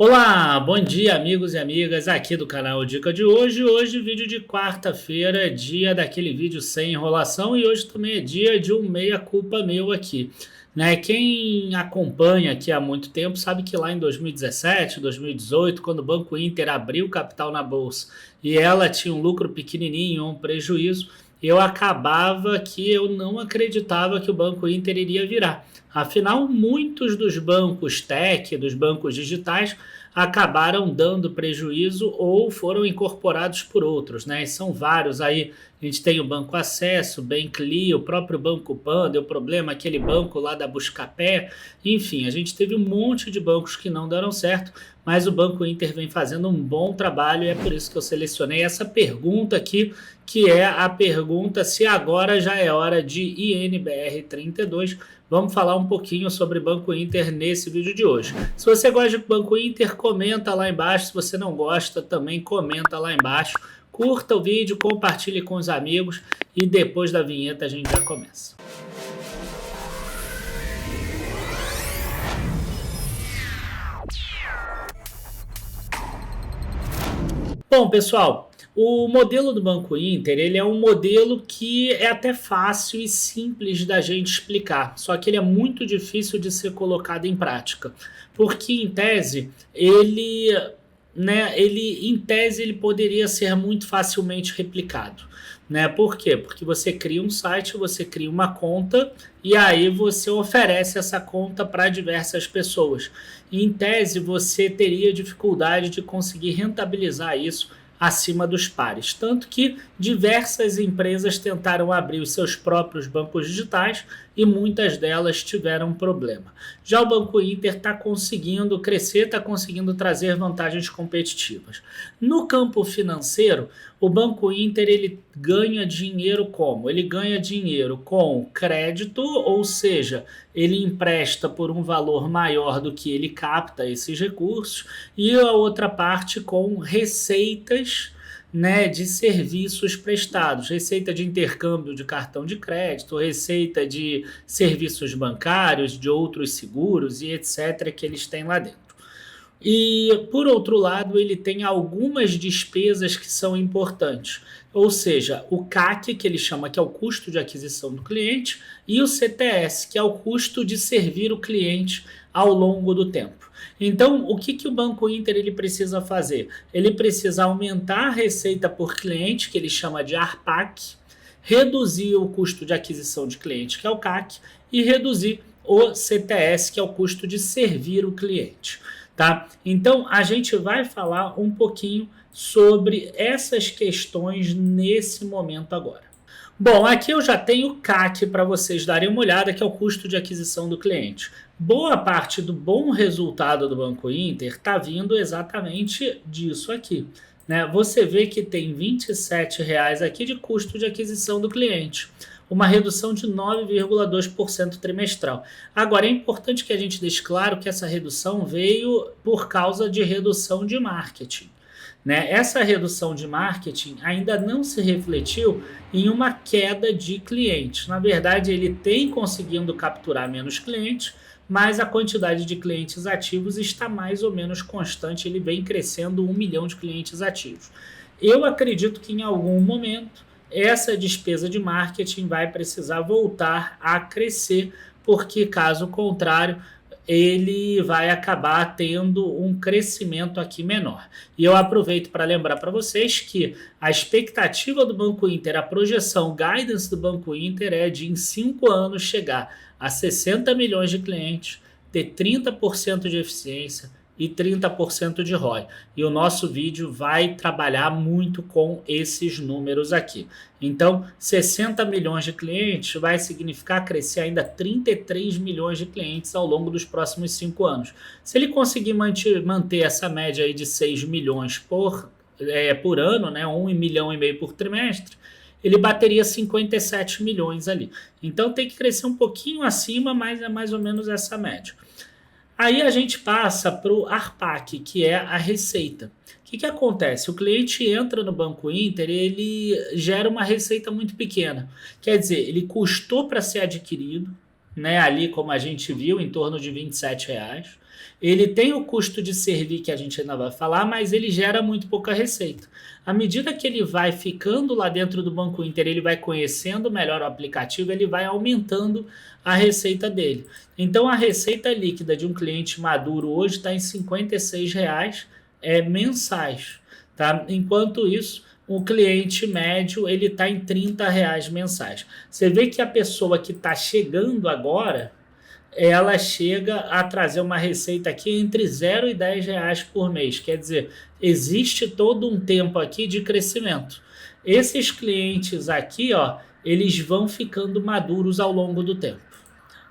Olá, bom dia amigos e amigas aqui do canal Dica de hoje. Hoje vídeo de quarta-feira, dia daquele vídeo sem enrolação e hoje também é dia de um meia-culpa meu aqui. Né? Quem acompanha aqui há muito tempo sabe que lá em 2017, 2018, quando o Banco Inter abriu capital na bolsa e ela tinha um lucro pequenininho, um prejuízo, eu acabava que eu não acreditava que o Banco Inter iria virar. Afinal, muitos dos bancos tech, dos bancos digitais, acabaram dando prejuízo ou foram incorporados por outros, né? E são vários aí. A gente tem o Banco Acesso, Bankly, o próprio Banco Pan, deu problema, aquele banco lá da Buscapé. Enfim, a gente teve um monte de bancos que não deram certo, mas o Banco Inter vem fazendo um bom trabalho e é por isso que eu selecionei essa pergunta aqui, que é a pergunta se agora já é hora de INBR 32. Vamos falar um pouquinho sobre Banco Inter nesse vídeo de hoje. Se você gosta de Banco Inter, comenta lá embaixo. Se você não gosta, também comenta lá embaixo. Curta o vídeo, compartilhe com os amigos e depois da vinheta a gente já começa. Bom, pessoal, o modelo do Banco Inter, ele é um modelo que é até fácil e simples da gente explicar, só que ele é muito difícil de ser colocado em prática, porque em tese ele poderia ser muito facilmente replicado, né? Por quê? Porque você cria um site, você cria uma conta e aí você oferece essa conta para diversas pessoas. E, em tese, você teria dificuldade de conseguir rentabilizar isso acima dos pares. Tanto que diversas empresas tentaram abrir os seus próprios bancos digitais e muitas delas tiveram problema. Já o Banco Inter está conseguindo crescer, está conseguindo trazer vantagens competitivas. No campo financeiro, o Banco Inter ele ganha dinheiro como? Ele ganha dinheiro com crédito, ou seja, ele empresta por um valor maior do que ele capta esses recursos, e a outra parte com receitas, né, de serviços prestados, receita de intercâmbio de cartão de crédito, receita de serviços bancários, de outros seguros e etc. que eles têm lá dentro. E, por outro lado, ele tem algumas despesas que são importantes, ou seja, o CAC, que ele chama que é o custo de aquisição do cliente, e o CTS, que é o custo de servir o cliente ao longo do tempo. Então, o que o Banco Inter ele precisa fazer? Ele precisa aumentar a receita por cliente, que ele chama de ARPAC, reduzir o custo de aquisição de cliente, que é o CAC, e reduzir o CTS, que é o custo de servir o cliente. Tá? Então, a gente vai falar um pouquinho sobre essas questões nesse momento agora. Bom, aqui eu já tenho o CAC para vocês darem uma olhada, que é o custo de aquisição do cliente. Boa parte do bom resultado do Banco Inter está vindo exatamente disso aqui. Né? Você vê que tem R$ 27,00 aqui de custo de aquisição do cliente, uma redução de 9,2% trimestral. Agora, é importante que a gente deixe claro que essa redução veio por causa de redução de marketing. Né? Essa redução de marketing ainda não se refletiu em uma queda de clientes. Na verdade, ele tem conseguindo capturar menos clientes, mas a quantidade de clientes ativos está mais ou menos constante, ele vem crescendo 1 milhão de clientes ativos. Eu acredito que em algum momento essa despesa de marketing vai precisar voltar a crescer, porque caso contrário, ele vai acabar tendo um crescimento aqui menor. E eu aproveito para lembrar para vocês que a expectativa do Banco Inter, a projeção, o guidance do Banco Inter é de em 5 anos chegar a 60 milhões de clientes, ter 30% de eficiência e 30% de ROI. E o nosso vídeo vai trabalhar muito com esses números aqui. Então, 60 milhões de clientes vai significar crescer ainda 33 milhões de clientes ao longo dos próximos 5 anos. Se ele conseguir manter essa média aí de 6 milhões por ano, né, 1,5 milhão por trimestre, ele bateria 57 milhões ali. Então tem que crescer um pouquinho acima, mas é mais ou menos essa média. Aí a gente passa para o ARPAC, que é a receita. O que acontece? O cliente entra no Banco Inter e ele gera uma receita muito pequena. Quer dizer, ele custou para ser adquirido, né, ali como a gente viu, em torno de R$ 27,00. ele tem o custo de servir que a gente ainda vai falar, mas ele gera muito pouca receita. À medida que ele vai ficando lá dentro do Banco Inter, ele vai conhecendo melhor o aplicativo, ele vai aumentando a receita dele. Então a receita líquida de um cliente maduro hoje está em R$ 56 mensais, tá? Enquanto isso, o cliente médio ele está em R$ 30 mensais. Você vê que a pessoa que está chegando agora, ela chega a trazer uma receita aqui entre 0 e R$ 10 por mês. Quer dizer, existe todo um tempo aqui de crescimento. Esses clientes aqui, ó, eles vão ficando maduros ao longo do tempo.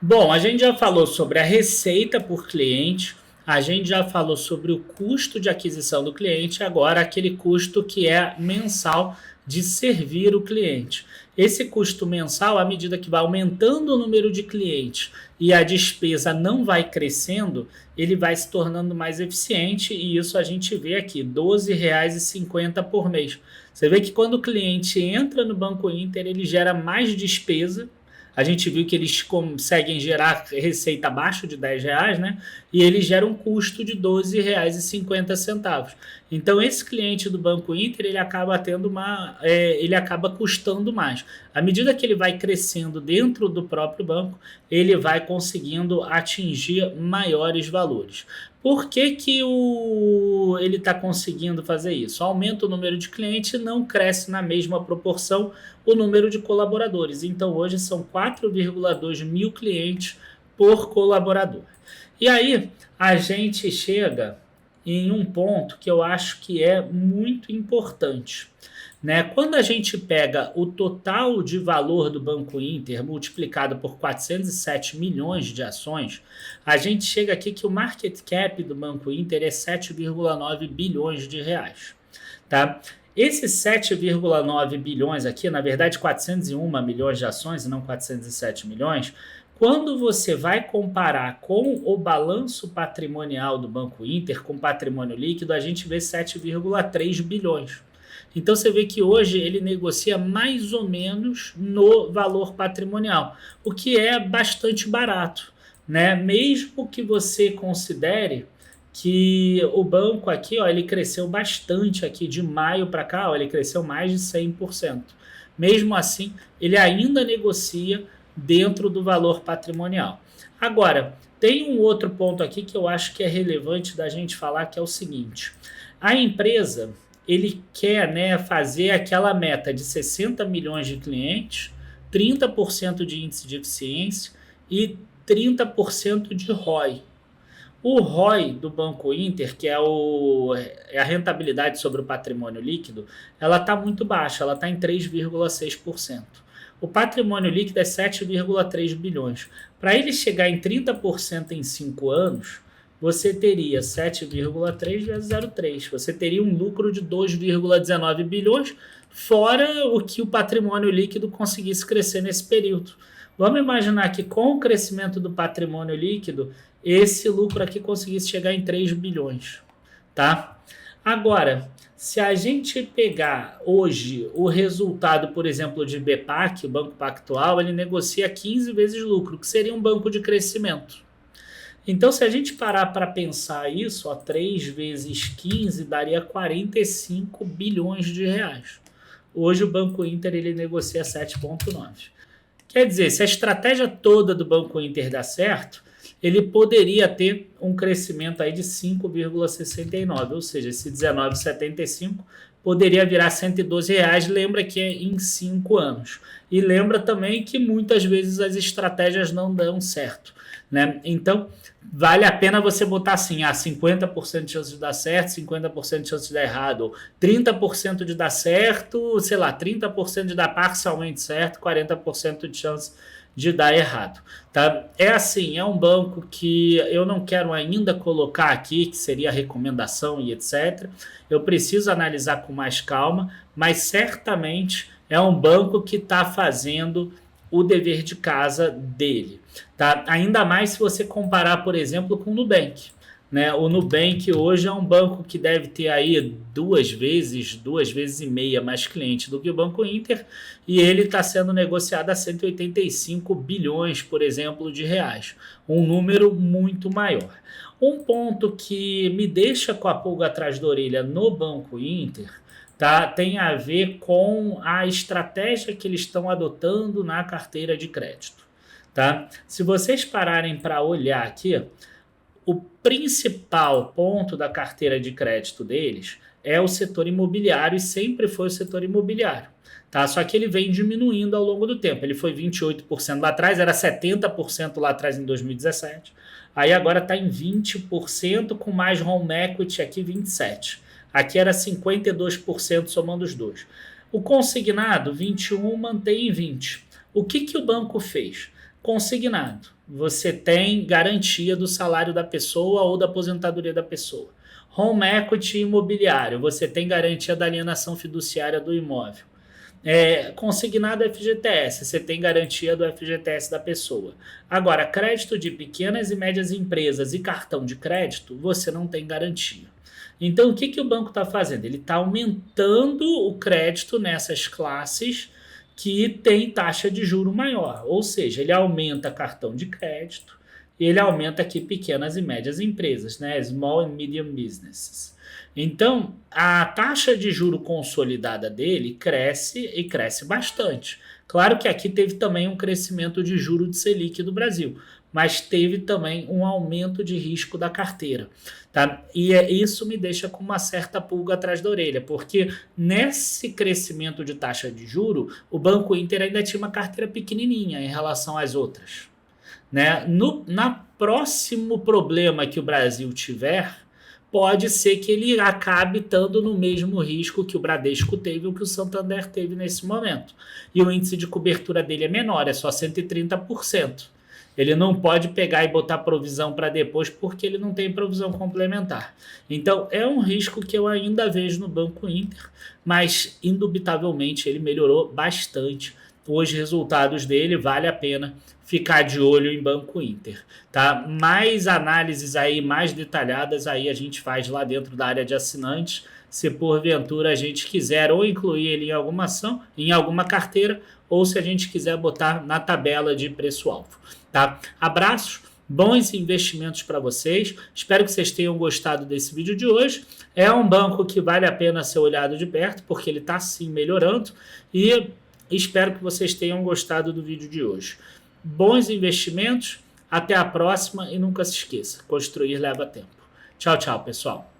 Bom, a gente já falou sobre a receita por cliente, a gente já falou sobre o custo de aquisição do cliente, agora aquele custo que é mensal de servir o cliente. Esse custo mensal, à medida que vai aumentando o número de clientes e a despesa não vai crescendo, ele vai se tornando mais eficiente e isso a gente vê aqui, R$ 12,50 por mês. Você vê que quando o cliente entra no Banco Inter, ele gera mais despesa. A gente viu que eles conseguem gerar receita abaixo de R$ 10, né? E eles geram um custo de R$ 12,50. Então, esse cliente do Banco Inter, ele acaba tendo ele acaba custando mais. À medida que ele vai crescendo dentro do próprio banco, ele vai conseguindo atingir maiores valores. Por que que ele está conseguindo fazer isso? Aumenta o número de clientes e não cresce na mesma proporção o número de colaboradores. Então, hoje são 4,2 mil clientes por colaborador. E aí, a gente chega em um ponto que eu acho que é muito importante, né? Quando a gente pega o total de valor do Banco Inter multiplicado por 407 milhões de ações, a gente chega aqui que o market cap do Banco Inter é 7,9 bilhões de reais, tá? Esses 7,9 bilhões aqui, na verdade 401 milhões de ações e não 407 milhões, quando você vai comparar com o balanço patrimonial do Banco Inter, com patrimônio líquido, a gente vê 7,3 bilhões. Então você vê que hoje ele negocia mais ou menos no valor patrimonial, o que é bastante barato, né? Mesmo que você considere que o banco aqui, ó, ele cresceu bastante aqui de maio para cá, ó, ele cresceu mais de 100%. Mesmo assim, ele ainda negocia dentro do valor patrimonial. Agora, tem um outro ponto aqui que eu acho que é relevante da gente falar, que é o seguinte: a empresa, ele quer, né, fazer aquela meta de 60 milhões de clientes, 30% de índice de eficiência e 30% de ROI. O ROI do Banco Inter, que é a rentabilidade sobre o patrimônio líquido, ela está muito baixa, ela está em 3,6%. O patrimônio líquido é 7,3 bilhões. Para ele chegar em 30% em 5 anos, você teria 7,3 vezes 0,3. Você teria um lucro de 2,19 bilhões, fora o que o patrimônio líquido conseguisse crescer nesse período. Vamos imaginar que com o crescimento do patrimônio líquido, esse lucro aqui conseguisse chegar em 3 bilhões. Tá? Agora, se a gente pegar hoje o resultado, por exemplo, de BPAC, o Banco Pactual, ele negocia 15 vezes lucro, que seria um banco de crescimento. Então, se a gente parar para pensar isso, ó, 3 vezes 15 daria 45 bilhões de reais. Hoje o Banco Inter ele negocia 7,9. Quer dizer, se a estratégia toda do Banco Inter dá certo, ele poderia ter um crescimento aí de 5,69, ou seja, esse 19,75 poderia virar R$112, lembra que é em 5 anos. E lembra também que muitas vezes as estratégias não dão certo, né? Então, vale a pena você botar assim, 50% de chance de dar certo, 50% de chance de dar errado, 30% de dar certo, sei lá, 30% de dar parcialmente certo, 40% de chance de dar errado, tá? É assim, é um banco que eu não quero ainda colocar aqui, que seria recomendação e etc. Eu preciso analisar com mais calma, mas certamente é um banco que está fazendo o dever de casa dele, tá? Ainda mais se você comparar, por exemplo, com o Nubank, né? O Nubank hoje é um banco que deve ter aí duas vezes e meia mais clientes do que o Banco Inter, e ele está sendo negociado a 185 bilhões, por exemplo, de reais, um número muito maior. Um ponto que me deixa com a pulga atrás da orelha no Banco Inter, tá, tem a ver com a estratégia que eles estão adotando na carteira de crédito. Tá? Se vocês pararem para olhar aqui, o principal ponto da carteira de crédito deles é o setor imobiliário e sempre foi o setor imobiliário. Tá? Só que ele vem diminuindo ao longo do tempo. Ele foi 28% lá atrás, era 70% lá atrás em 2017. Aí agora está em 20%, com mais home equity aqui 27%. Aqui era 52% somando os dois. O consignado, 21%, mantém em 20%. O que o banco fez? Consignado. Você tem garantia do salário da pessoa ou da aposentadoria da pessoa. Home equity imobiliário. Você tem garantia da alienação fiduciária do imóvel. Consignado FGTS, você tem garantia do FGTS da pessoa. Agora, crédito de pequenas e médias empresas e cartão de crédito, você não tem garantia. Então, o que o banco está fazendo? Ele está aumentando o crédito nessas classes que tem taxa de juro maior. Ou seja, ele aumenta cartão de crédito e ele aumenta aqui pequenas e médias empresas, né? Small and medium businesses. Então, a taxa de juro consolidada dele cresce e cresce bastante. Claro que aqui teve também um crescimento de juro de Selic do Brasil, mas teve também um aumento de risco da carteira. Tá? E isso me deixa com uma certa pulga atrás da orelha, porque nesse crescimento de taxa de juro, o Banco Inter ainda tinha uma carteira pequenininha em relação às outras. Né? Na próximo problema que o Brasil tiver, pode ser que ele acabe estando no mesmo risco que o Bradesco teve ou que o Santander teve nesse momento. E o índice de cobertura dele é menor, é só 130%. Ele não pode pegar e botar provisão para depois porque ele não tem provisão complementar. Então, é um risco que eu ainda vejo no Banco Inter, mas indubitavelmente ele melhorou bastante. Os resultados dele, vale a pena ficar de olho em Banco Inter, tá? Mais análises aí, mais detalhadas aí a gente faz lá dentro da área de assinantes, se porventura a gente quiser ou incluir ele em alguma ação, em alguma carteira, ou se a gente quiser botar na tabela de preço-alvo, tá? Abraços, bons investimentos para vocês, espero que vocês tenham gostado desse vídeo de hoje. É um banco que vale a pena ser olhado de perto, porque ele está sim melhorando, e espero que vocês tenham gostado do vídeo de hoje. Bons investimentos, até a próxima e nunca se esqueça, construir leva tempo. Tchau, tchau, pessoal.